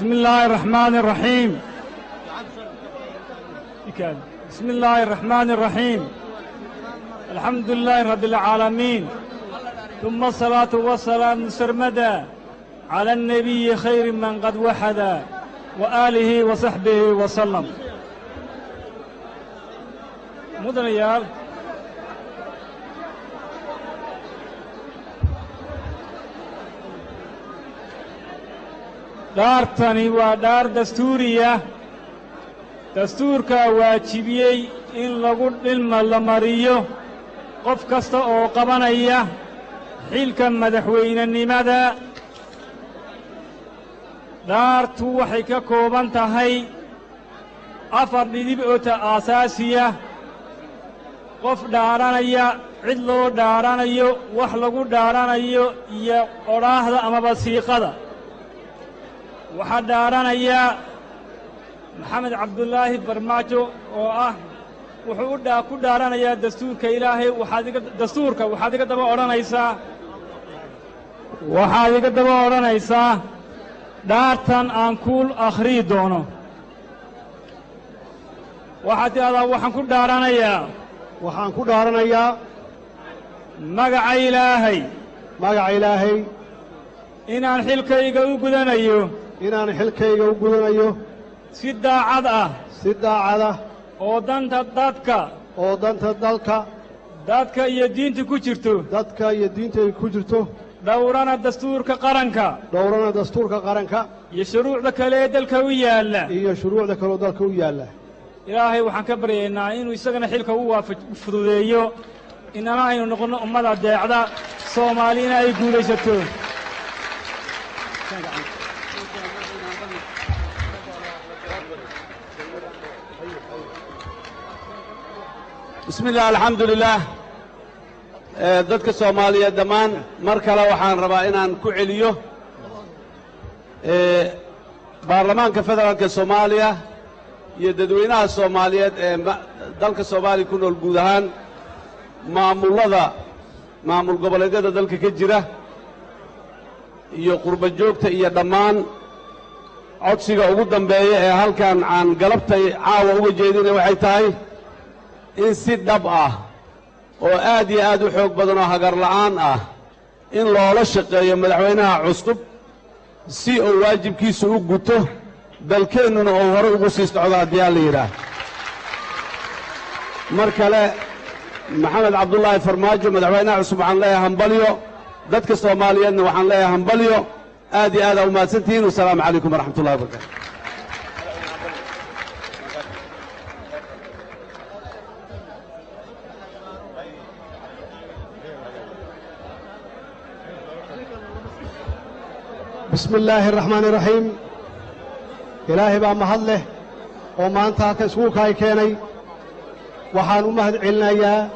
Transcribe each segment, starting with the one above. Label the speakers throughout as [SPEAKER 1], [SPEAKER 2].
[SPEAKER 1] بسم الله الرحمن الرحيم. بسم الله الرحمن الرحيم. الحمد لله رب العالمين، ثم الصلاة والسلام سرمدا على النبي خير من قد وحدا وآله وصحبه وسلم. مدنيال daartani waa dhaar dastuuriya. dastuurka waajibiyey in lagu dhilma la mariyo qof kasta oo qabanaya xilka madaxweynenimada. dhaartu waxay ka kooban tahay 4 dhidib oo aasaasiya. qof dhaaranaya, cid loo dhaaranayo, wax lagu dhaaranayo iyo odhaahda amaba siiqada. waxaa dhaaranaya maxamed cabdulaahi farmaajo oo ah wuxuu ku dhaaranayaa dastuurka ilaahay. waxaad iga daba odhanaysaa dhaartan aan ku akhriyi doono. waxaad tidhahdaa waxaan ku dhaaranayaa magaca ilaahay inaan xilkayga u gudanayo si daacad ah oo danta dadka iyo diinta ku jirto dhowrana dastuurka qaranka iyo shuruucda kale ee dalka u yaalla. ilaahay waxaan ka baryaynaa inuu isagana xilka u fududeeyo, inana aynu noqonno ummad adeecda, soomaalina ay guulaysato.
[SPEAKER 2] بسم الله الحمد لله. dadka Soomaaliyeed dhammaan mar kale waxaan rabaa inaan ku celiyo baarlamaanka federaalka Soomaaliya iyo dadweynaha Soomaaliyeed ee dalka Soomaaliya ku nool guud ahaan maamul goboleedyada dalka ka jira iyo qurba joogta iyo dhammaan codsiga ugu dambeeya ee halkan aan galabtay caawa uga jeedinay waxay tahay in si dhab ah oo aad iyo aad u xoog badan oo hagar la'aan ah in loola shaqeeyo madaxweynaha cusub si uu waajibkiisa u guto, dalkeennuna uu hore ugu sii socdo haddii aan la yidhaah. mar kale maxamed cabdulaahi farmaajo madaxweynaha cusub waxaan leeyahay hambalyo, dadka Soomaaliyeedna waxaan leeyahay hambalyo. aad iyo aad aa u mahadsantihiin. wasalaamu calaykum waraxmatullahi wabarakaatu.
[SPEAKER 3] بسم الله الرحمن الرحيم. إلهي بقى مهله وما أنت كسوك هاي كيني وحان أمهد علنا إياه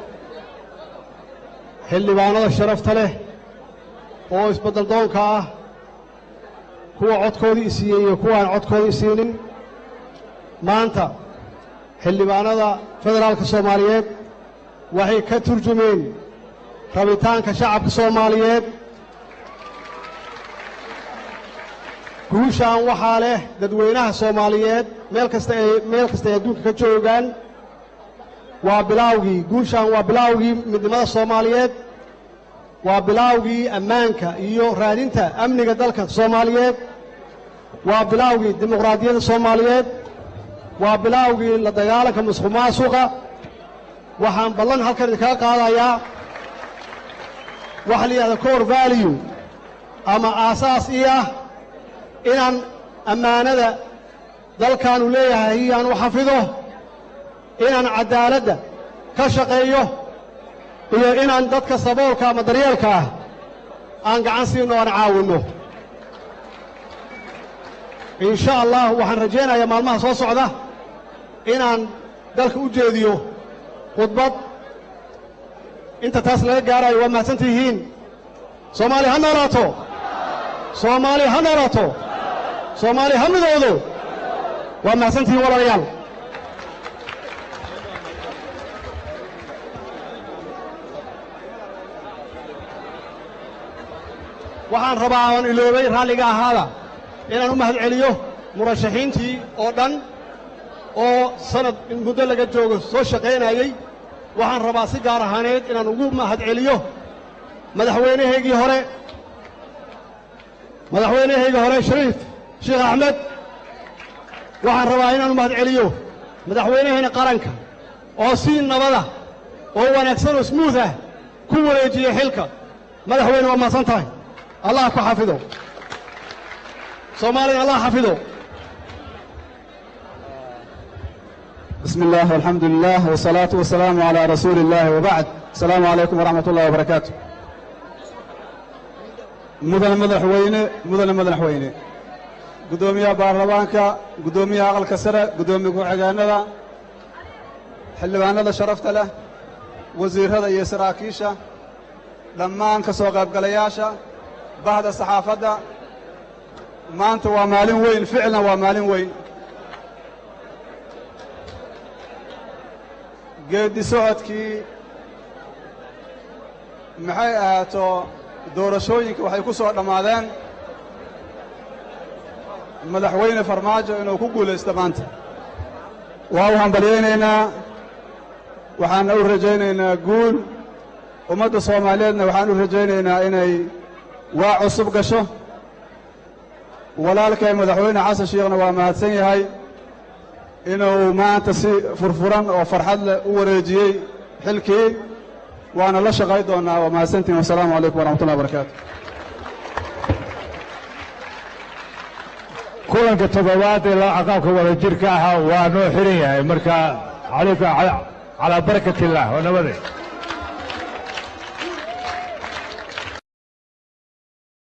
[SPEAKER 3] حلي بانا الشرفت له وإس بدل دونك كوا عدكودي إسيين وكوا عدكودي إسيين ما أنت حلي بانا فدرالك الصوماليات وحي كترجمين ربيتان كشعب الصوماليات. guushaan waxaa leh dadweynaha Soomaaliyeed meel kasta ay adduunka ka joogaan. guushaan waa bilaawgii midnimada Soomaaliyeed, waa bilaawgii ammaanka iyo raadinta amniga dalka Soomaaliyeed, waa bilaawgii dimuqraadiyadda Soomaaliyeed, waa bilaawgii la dagaalanka musuqmaasuqa. waxaan ballan halkan idinkaga qaadayaa waxa la yidhahda core value ama aasaas ii ah inaan ammaanada dalkaanu leeyahay aan u xafido, inaan cadaaladda ka shaqeeyo, iyo inaan dadka saboolka ama daryeelka ah aan gacan siino aan caawinno. insha allah waxaan rajaynayaa maalmaha soo socda inaan dalka u jeediyo khudbad. inta taas laga gaarayo waa mahadsantihiin. Soomaali ha noolaato, Soomaali ha noolaato, Soomaali ha midoodo. waa mahadsantihiin walaalayaal. waxaan rabaa oon iloobay raalliga ahaada inaan u mahad celiyo murashaxiintii oo dhan oo sanad muddo laga joogo soo shaqaynayey waxaan rabaa si gaar ahaaneed inaan ugu mahadceliyo madaxweynahaygii hore shariif sheekh axmed waxaan rabaa inaan u mahadceliyo madaxweynahayna qaranka oo si nabada oo wanaagsan oo smuuth ah ku wareejiyey xilka madaxweyne waa mahadsan tahay allah ku xafido soomaalina allah xafido
[SPEAKER 4] بسم الله والحمد لله والصلاة والسلام على رسول الله وبعد السلام عليكم ورحمة الله وبركاته مدن مدحوينه قدوميها بارلمانكا قدوميها أقل كسرة قدومي كوحقاندا حلباندا شرفت له وزير هذا يسراكيشا لما انكسوا قبقلياشا بعد الصحافة ما أنت ومالين وين فعلا ومالين وين geedi socodkii maxay ahaato doorashooyinka waxay ku soo dhammaadeen madaxweyne farmaajo inuu ku guulaysto maanta waa u hambalyaynaynaa waxaana u rajaynaynaa guul ummadda soomaaliyeedna waxaan u rajaynaynaa inay waa cusub gasho walaalkay madaxweyne xasan sheekhna waa mahadsan yahay inuu maanta si furfuran oo farxad leh u wareejiyey xilkii waana la shaqay doonaa waa mahadsantiin wasalaamu calaykum waraxmatullahi wabarakaatu
[SPEAKER 5] kulanka toddobaad ee caqaabka wadajirka ahaa waa noo xiran yahay marka calaa barakati illaah waa nabade